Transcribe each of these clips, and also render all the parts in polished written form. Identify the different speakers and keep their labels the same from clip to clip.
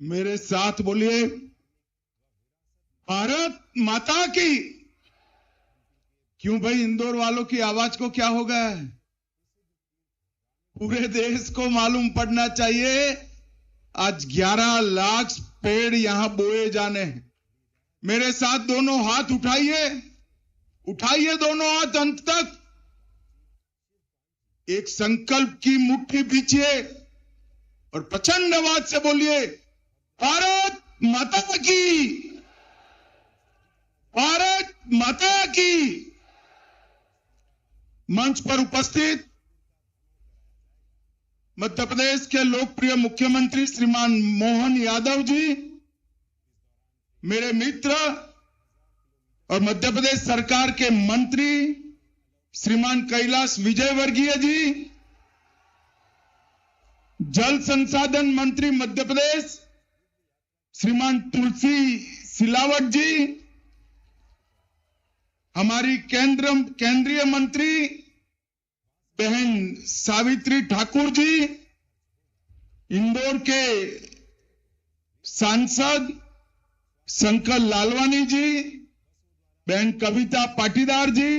Speaker 1: मेरे साथ बोलिए, भारत माता की। क्यों भाई, इंदौर वालों की आवाज को क्या हो गया है? पूरे देश को मालूम पड़ना चाहिए। आज 11 लाख पेड़ यहां बोए जाने हैं। मेरे साथ दोनों हाथ उठाइए, उठाइए दोनों हाथ अंत तक। एक संकल्प की मुट्ठी बीचिए और प्रचंड आवाज से बोलिए, भारत माता की, भारत माता की। मंच पर उपस्थित मध्य प्रदेश के लोकप्रिय मुख्यमंत्री श्रीमान मोहन यादव जी, मेरे मित्र और मध्य प्रदेश सरकार के मंत्री श्रीमान कैलाश विजयवर्गीय जी, जल संसाधन मंत्री मध्य प्रदेश श्रीमान तुलसी सिलावट जी, हमारी केंद्रीय मंत्री बहन सावित्री ठाकुर जी, इंदौर के सांसद शंकर लालवानी जी, बहन कविता पाटीदार जी,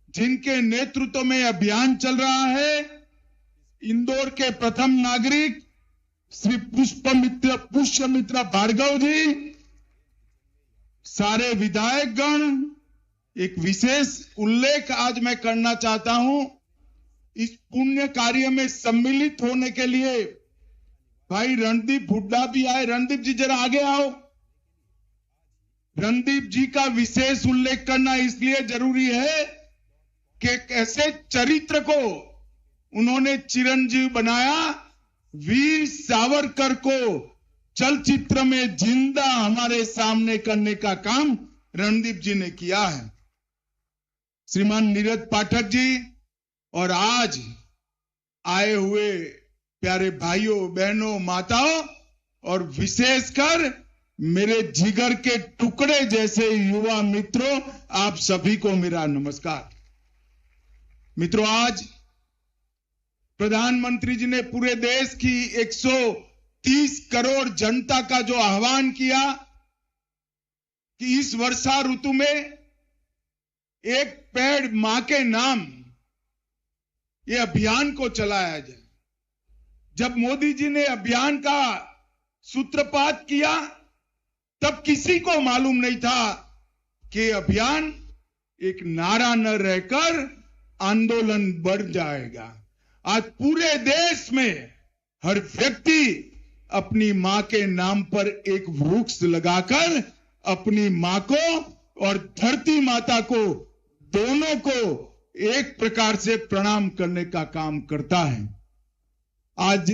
Speaker 1: जिनके नेतृत्व में अभियान चल रहा है, इंदौर के प्रथम नागरिक श्री पुष्यमित्रा भार्गव जी, सारे विधायकगण। एक विशेष उल्लेख आज मैं करना चाहता हूं। इस पुण्य कार्य में सम्मिलित होने के लिए भाई रणदीप हुड्डा भी आए। रणदीप जी जरा आगे आओ। रणदीप जी का विशेष उल्लेख करना इसलिए जरूरी है कि कैसे चरित्र को उन्होंने चिरंजीव बनाया। वीर सावरकर को चलचित्र में जिंदा हमारे सामने करने का काम रणदीप जी ने किया है। श्रीमान नीरज पाठक जी और आज आए हुए प्यारे भाइयों बहनों माताओं और विशेषकर मेरे जिगर के टुकड़े जैसे युवा मित्रों, आप सभी को मेरा नमस्कार। मित्रों, आज प्रधानमंत्री जी ने पूरे देश की 130 करोड़ जनता का जो आह्वान किया कि इस वर्षा ऋतु में एक पेड़ मां के नाम, ये अभियान को चलाया जाए। जब मोदी जी ने अभियान का सूत्रपात किया तब किसी को मालूम नहीं था कि अभियान एक नारा न रहकर आंदोलन बढ़ जाएगा। आज पूरे देश में हर व्यक्ति अपनी मां के नाम पर एक वृक्ष लगाकर अपनी मां को और धरती माता को, दोनों को एक प्रकार से प्रणाम करने का काम करता है। आज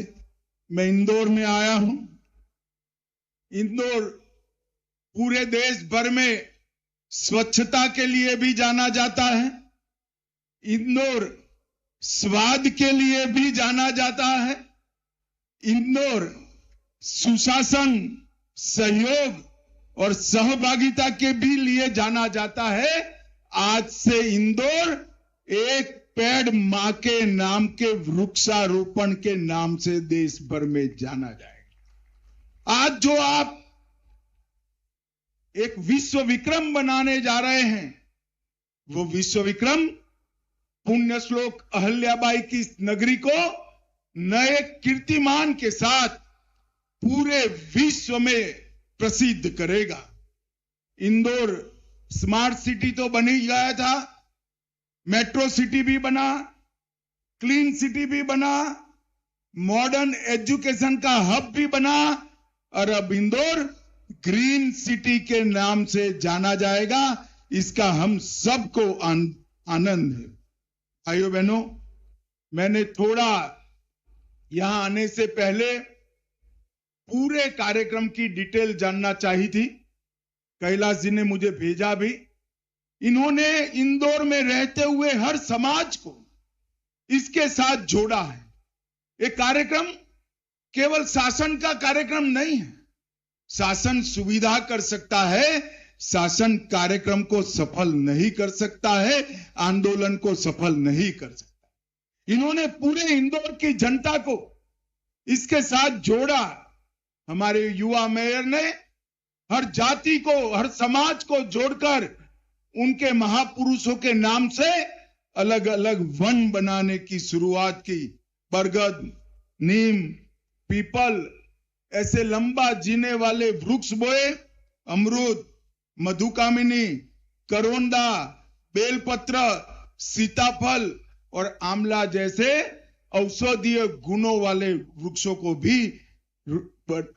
Speaker 1: मैं इंदौर में आया हूं। इंदौर पूरे देश भर में स्वच्छता के लिए भी जाना जाता है। इंदौर स्वाद के लिए भी जाना जाता है। इंदौर सुशासन, सहयोग और सहभागिता के भी लिए जाना जाता है। आज से इंदौर एक पेड़ मां के नाम के वृक्षारोपण के नाम से देश भर में जाना जाएगा। आज जो आप एक विश्व विक्रम बनाने जा रहे हैं, वो विश्व विक्रम पुण्य श्लोक अहल्याबाई की नगरी को नए कीर्तिमान के साथ पूरे विश्व में प्रसिद्ध करेगा। इंदौर स्मार्ट सिटी तो बन ही गया था, मेट्रो सिटी भी बना, क्लीन सिटी भी बना, मॉडर्न एजुकेशन का हब भी बना और अब इंदौर ग्रीन सिटी के नाम से जाना जाएगा। इसका हम सबको आनंद है। भाइयों बहनों, मैंने थोड़ा यहां आने से पहले पूरे कार्यक्रम की डिटेल जानना चाहिए थी। कैलाश जी ने मुझे भेजा भी। इन्होंने इंदौर में रहते हुए हर समाज को इसके साथ जोड़ा है। ये कार्यक्रम केवल शासन का कार्यक्रम नहीं है। शासन सुविधा कर सकता है, शासन कार्यक्रम को सफल नहीं कर सकता है, आंदोलन को सफल नहीं कर सकता। इन्होंने पूरे इंदौर की जनता को इसके साथ जोड़ा हमारे युवा मेयर ने हर जाति को, हर समाज को जोड़कर उनके महापुरुषों के नाम से अलग अलग वन बनाने की शुरुआत की। बरगद, नीम, पीपल, ऐसे लंबा जीने वाले वृक्ष बोए। अमरूद, मधुकामिनी, करोंदा, बेलपत्र, सीताफल और आंवला जैसे औषधीय गुणों वाले वृक्षों को भी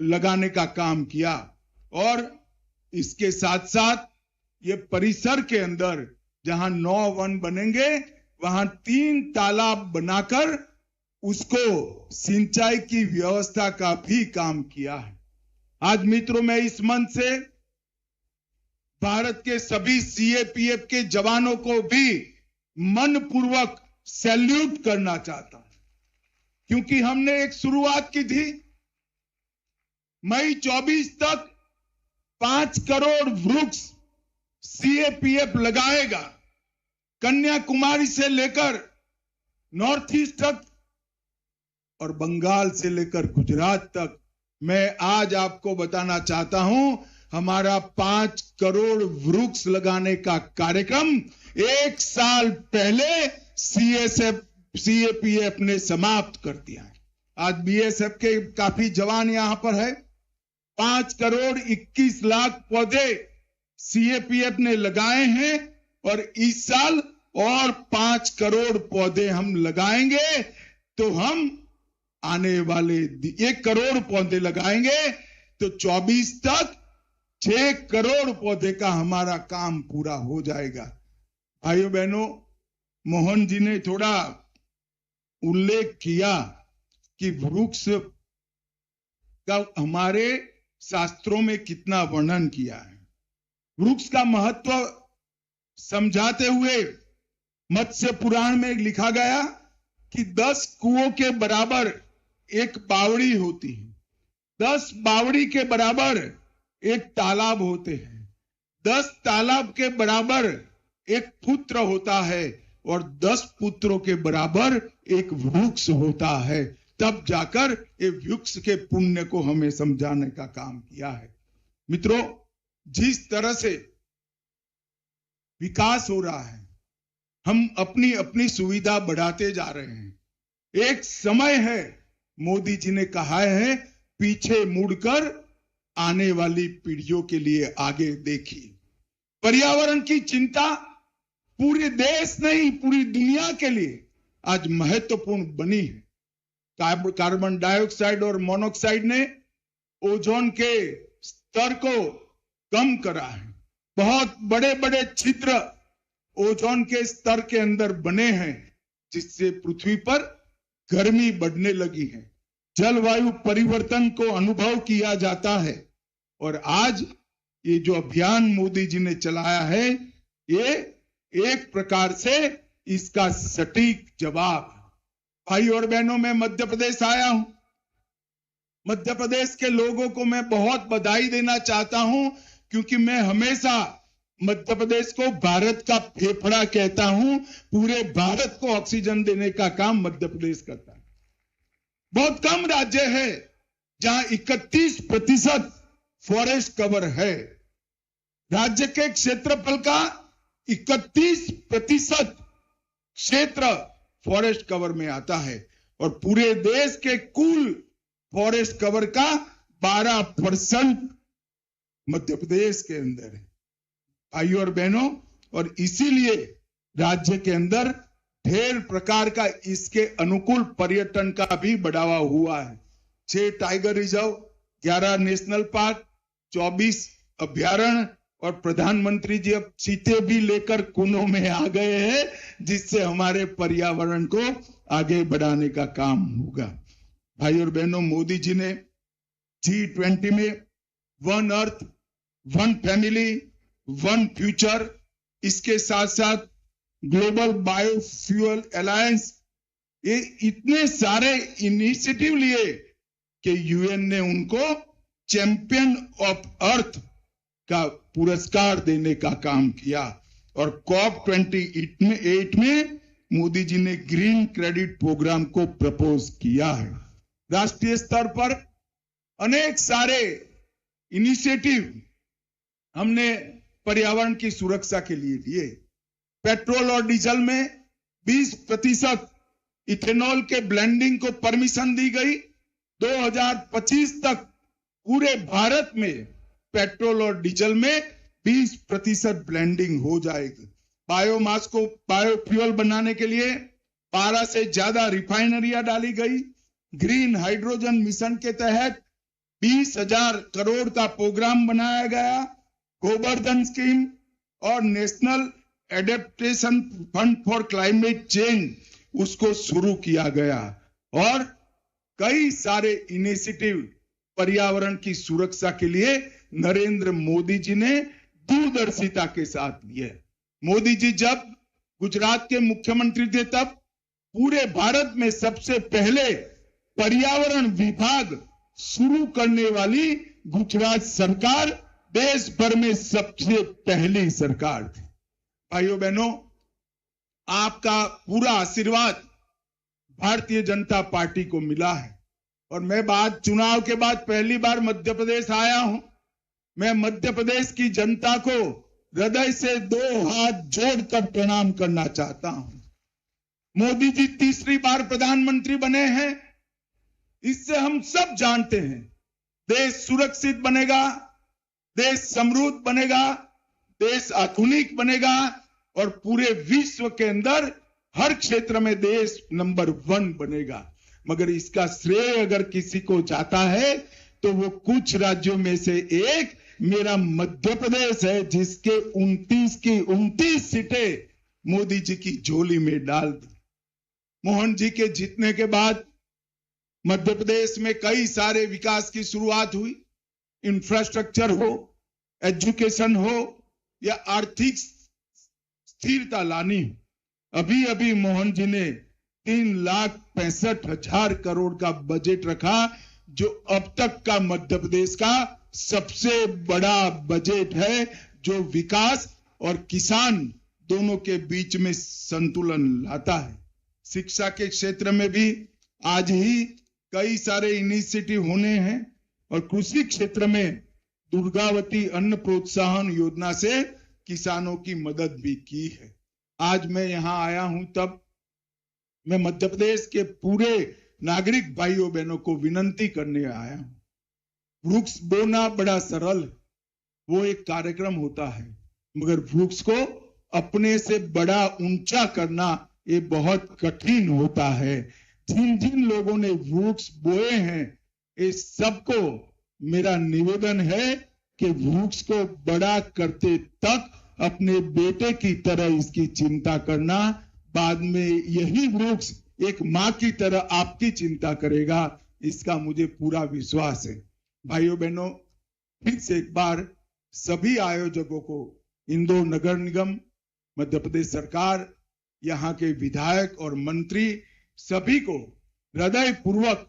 Speaker 1: लगाने का काम किया। और इसके साथ साथ ये परिसर के अंदर जहां 9 वन बनेंगे, वहां 3 तालाब बनाकर उसको सिंचाई की व्यवस्था का भी काम किया है। आज मित्रों, मैं इस मंच से भारत के सभी सीएपीएफ के जवानों को भी मनपूर्वक सैल्यूट करना चाहता हूं, क्योंकि हमने एक शुरुआत की थी। मई 24 तक 5 करोड़ वृक्ष सीएपीएफ लगाएगा। कन्याकुमारी से लेकर नॉर्थ ईस्ट तक और बंगाल से लेकर गुजरात तक। मैं आज आपको बताना चाहता हूं, हमारा 5 करोड़ वृक्ष लगाने का कार्यक्रम 1 साल पहले सीएपीएफ ने समाप्त कर दिया है। आज बीएसएफ के काफी जवान यहां पर है। 5 करोड़ 21 लाख पौधे सीएपीएफ ने लगाए हैं और इस साल और 5 करोड़ पौधे हम लगाएंगे, तो हम आने वाले 1 करोड़ पौधे लगाएंगे तो 24 तक 6 करोड़ पौधे का हमारा काम पूरा हो जाएगा। भाइयों बहनों, मोहन जी ने थोड़ा उल्लेख किया कि वृक्ष का हमारे शास्त्रों में कितना वर्णन किया है। वृक्ष का महत्व समझाते हुए मत्स्य पुराण में लिखा गया कि 10 कुओं के बराबर एक बावड़ी होती है, 10 बावड़ी के बराबर एक तालाब होते हैं, 10 तालाब के बराबर एक पुत्र होता है और 10 पुत्रों के बराबर एक वृक्ष होता है। तब जाकर ये वृक्ष के पुण्य को हमें समझाने का काम किया है। मित्रों, जिस तरह से विकास हो रहा है, हम अपनी अपनी सुविधा बढ़ाते जा रहे हैं। एक समय है, मोदी जी ने कहा है, पीछे मुड़कर आने वाली पीढ़ियों के लिए आगे देखिए। पर्यावरण की चिंता पूरे देश नहीं, पूरी दुनिया के लिए आज महत्वपूर्ण बनी है। कार्बन डाइऑक्साइड और मोनोऑक्साइड ने ओजोन के स्तर को कम करा है। बहुत बड़े बड़े छिद्र ओजोन के स्तर के अंदर बने हैं, जिससे पृथ्वी पर गर्मी बढ़ने लगी है। जलवायु परिवर्तन को अनुभव किया जाता है और आज ये जो अभियान मोदी जी ने चलाया है, ये एक प्रकार से इसका सटीक जवाब। भाई और बहनों, मैं मध्य प्रदेश आया हूं। मध्य प्रदेश के लोगों को मैं बहुत बधाई देना चाहता हूं, क्योंकि मैं हमेशा मध्य प्रदेश को भारत का फेफड़ा कहता हूं। पूरे भारत को ऑक्सीजन देने का काम मध्य प्रदेश करता है। बहुत कम राज्य है जहां 31% फॉरेस्ट कवर है। राज्य के क्षेत्रफल का 31% क्षेत्र फॉरेस्ट कवर में आता है और पूरे देश के कुल फॉरेस्ट कवर का 12% मध्य प्रदेश के अंदर है। भाइयों और बहनों, और इसीलिए राज्य के अंदर ढेर प्रकार का इसके अनुकूल पर्यटन का भी बढ़ावा हुआ है। 6 टाइगर रिजर्व, 11 नेशनल पार्क, 24 अभ्यारण्य और प्रधानमंत्री जी अब चीते भी लेकर कुनों में आ गए हैं, जिससे हमारे पर्यावरण को आगे बढ़ाने का काम होगा। भाई और बहनों, मोदी जी ने G20 में one earth, one family, one future, इसके साथ साथ ग्लोबल बायोफ्यूल अलायंस, ये इतने सारे इनिशिएटिव लिए कि यूएन ने उनको चैंपियन ऑफ अर्थ का पुरस्कार देने का काम किया। और COP28 में मोदी जी ने ग्रीन क्रेडिट प्रोग्राम को प्रपोज किया है। राष्ट्रीय स्तर पर अनेक सारे इनिशिएटिव हमने पर्यावरण की सुरक्षा के लिए लिए। पेट्रोल और डीजल में 20% इथेनॉल के ब्लेंडिंग को परमिशन दी गई। 2025 तक पूरे भारत में पेट्रोल और डीजल में 20% ब्लेंडिंग हो जाएगी। बायोमास को बायोफ्यूल बनाने के लिए 12 से ज्यादा रिफाइनरियां डाली गई। ग्रीन हाइड्रोजन मिशन के तहत 20,000 करोड़ का प्रोग्राम बनाया गया। गोवर्धन स्कीम और national adaptation fund for climate change उसको शुरू किया गया और कई सारे इनिशिएटिव पर्यावरण की सुरक्षा के लिए नरेंद्र मोदी जी ने दूरदर्शिता के साथ लिए। मोदी जी जब गुजरात के मुख्यमंत्री थे तब पूरे भारत में सबसे पहले पर्यावरण विभाग शुरू करने वाली गुजरात सरकार देश भर में सबसे पहली सरकार थी। भाइयों बहनों, आपका पूरा आशीर्वाद भारतीय जनता पार्टी को मिला है और मैं चुनाव के बाद पहली बार मध्य प्रदेश आया हूं। मैं मध्य प्रदेश की जनता को हृदय से 2 हाथ जोड़कर प्रणाम करना चाहता हूं। मोदी जी तीसरी बार प्रधानमंत्री बने हैं। इससे हम सब जानते हैं देश सुरक्षित बनेगा, देश समृद्ध बनेगा, देश आधुनिक बनेगा और पूरे विश्व के अंदर हर क्षेत्र में देश नंबर 1 बनेगा। मगर इसका श्रेय अगर किसी को जाता है तो वो कुछ राज्यों में से एक मेरा मध्य प्रदेश है, जिसके 29 की 29 सीटें मोदी जी की झोली में डाल दी। मोहन जी के जीतने के बाद मध्य प्रदेश में कई सारे विकास की शुरुआत हुई। इंफ्रास्ट्रक्चर हो, एजुकेशन हो या आर्थिक स्थिरता लानी हो। अभी अभी मोहन जी ने 3,65,000 करोड़ का बजट रखा, जो अब तक का मध्य प्रदेश का सबसे बड़ा बजट है, जो विकास और किसान दोनों के बीच में संतुलन लाता है। शिक्षा के क्षेत्र में भी आज ही कई सारे इनिशिएटिव होने हैं और कृषि क्षेत्र में दुर्गावती अन्न प्रोत्साहन योजना से किसानों की मदद भी की है। आज मैं यहां आया हूं तब मैं मध्य प्रदेश के पूरे नागरिक भाइयों बहनों को विनंती करने आया हूं। वृक्ष बोना बड़ा सरल, वो एक कार्यक्रम होता है, मगर वृक्ष को अपने से बड़ा ऊंचा करना ये बहुत कठिन होता है। जिन जिन लोगों ने वृक्ष बोए हैं, इस सबको मेरा निवेदन है कि वृक्ष को बड़ा करते तक अपने बेटे की तरह इसकी चिंता करना। बाद में यही वृक्ष एक मां की तरह आपकी चिंता करेगा, इसका मुझे पूरा विश्वास है। भाइयों बहनों, फिर से एक बार सभी आयोजकों को, इंदौर नगर निगम, मध्य प्रदेश सरकार, यहाँ के विधायक और मंत्री, सभी को हृदय पूर्वक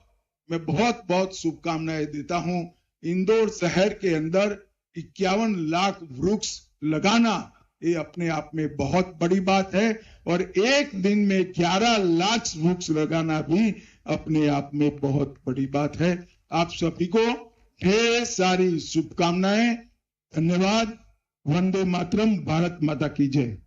Speaker 1: मैं बहुत बहुत शुभकामनाएं देता हूं। इंदौर शहर के अंदर 51 लाख वृक्ष लगाना ये अपने आप में बहुत बड़ी बात है और एक दिन में 11 लाख वृक्ष लगाना भी अपने आप में बहुत बड़ी बात है। आप सभी को ढेर सारी शुभकामनाएं। धन्यवाद। वंदे मातरम। भारत माता की जय।